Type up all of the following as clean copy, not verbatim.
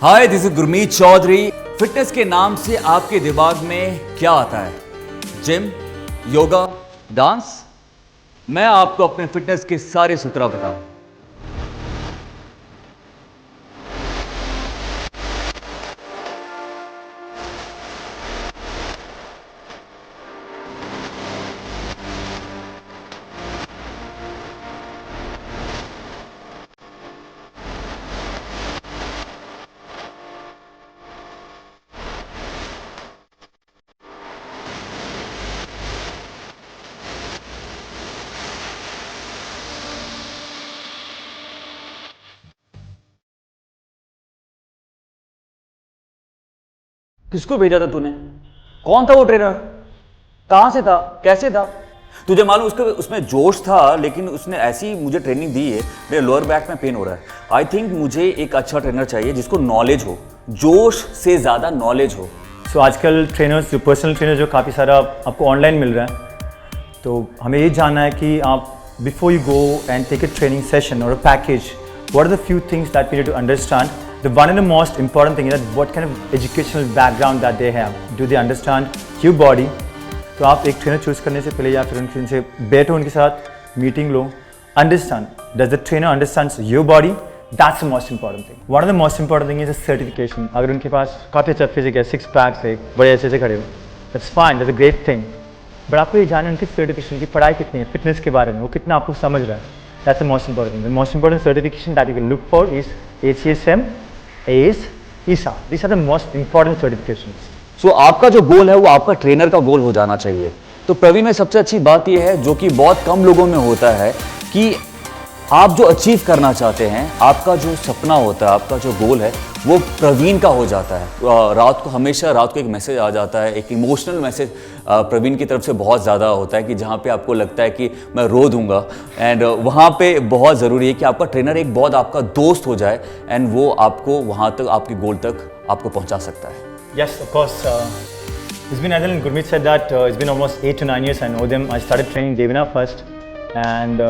Hi, this is Gurmeet Chaudhary. Fitness के नाम से आपके दिमाग में क्या आता है? Gym, yoga, dance? मैं आपको अपने फिटनेस के सारे सूत्र बताऊं। किसको भेजा था तूने? कौन था वो ट्रेनर? कहां से था? कैसे था? तुझे मालूम उसके उसमें जोश था, लेकिन उसने ऐसी मुझे ट्रेनिंग दी है, मेरे लोअर बैक में पेन हो रहा है। आई थिंक मुझे एक अच्छा ट्रेनर चाहिए जिसको नॉलेज हो, जोश से ज़्यादा नॉलेज हो। सो आजकल ट्रेनर्स, जो पर्सनल ट्रेनर जो काफ़ी सारा आपको ऑनलाइन मिल रहा है, तो हमें ये जानना है कि आप before you go and take a training session और a package, what are the few things that we need to understand. The one and the most important thing is that what kind of educational background that they have. Do they understand your body? तो आप एक trainer choose करने से पहले या फिर उनसे बैठो, उनके साथ meeting low. Understand, does the trainer understands your body? That's the most important thing. One of the most important thing is a certification. अगर उनके पास काफ़ी अच्छा फिजिक है, 6 पैक्स है, बड़े ऐसे से खड़े हो, that's fine, that's a great thing. But आपको ये जानना है उनकी सर्टिफिकेशन की पढ़ाई कितनी है, फिटनेस के बारे में वो कितना आपको समझ रहा है. That's the most important thing. The most important certification that you can look for is ACSM, ACE, ISA. These are the most important certifications. सो आपका जो गोल है वो आपका ट्रेनर का गोल हो जाना चाहिए. तो प्रवीण में सबसे अच्छी बात यह है, जो कि बहुत कम लोगों में होता है, कि आप जो अचीव करना चाहते हैं, आपका जो सपना होता है, आपका जो गोल है, वो प्रवीण का हो जाता है. रात को एक मैसेज आ जाता है, एक इमोशनल मैसेज प्रवीण की तरफ से बहुत ज़्यादा होता है, कि जहाँ पे आपको लगता है कि मैं रो दूंगा. एंड वहाँ पे बहुत ज़रूरी है कि आपका ट्रेनर एक बहुत आपका दोस्त हो जाए, एंड वो आपको वहाँ तक, आपके गोल तक आपको पहुँचा सकता है. Yes, of course. It's been, as Gurmeet said that it's been almost 8 to 9 years. I know them. I started training Devina first, and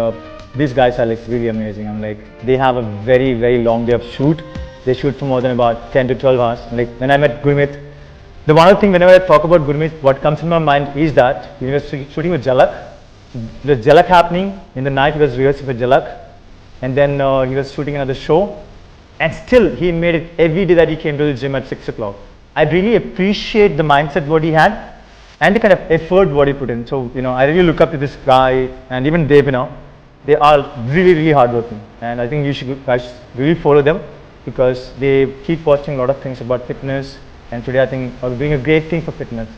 these guys are like really amazing. I'm like, they have a very, very long day of shoot. They shoot for more than about 10 to 12 hours. Like when I met Gurmeet, the one thing whenever I talk about Gurmeet, what comes in my mind is that he was shooting with Jalak. The Jalak happening in the night. He was rehearsing for Jalak, and then he was shooting another show, and still he made it every day that he came to the gym at 6 o'clock. I really appreciate the mindset what he had and the kind of effort what he put in. So, I really look up to this guy and even Dave, they are really, really hardworking. And I think you guys really follow them, because they keep watching a lot of things about fitness, and today I think are doing a great thing for fitness.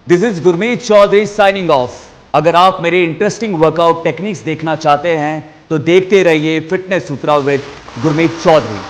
This is Gurmeet Chaudhary signing off. अगर आप मेरे interesting workout techniques देखना चाहते हैं तो देखते रहिए fitness Sutra with Gurmeet Chaudhary.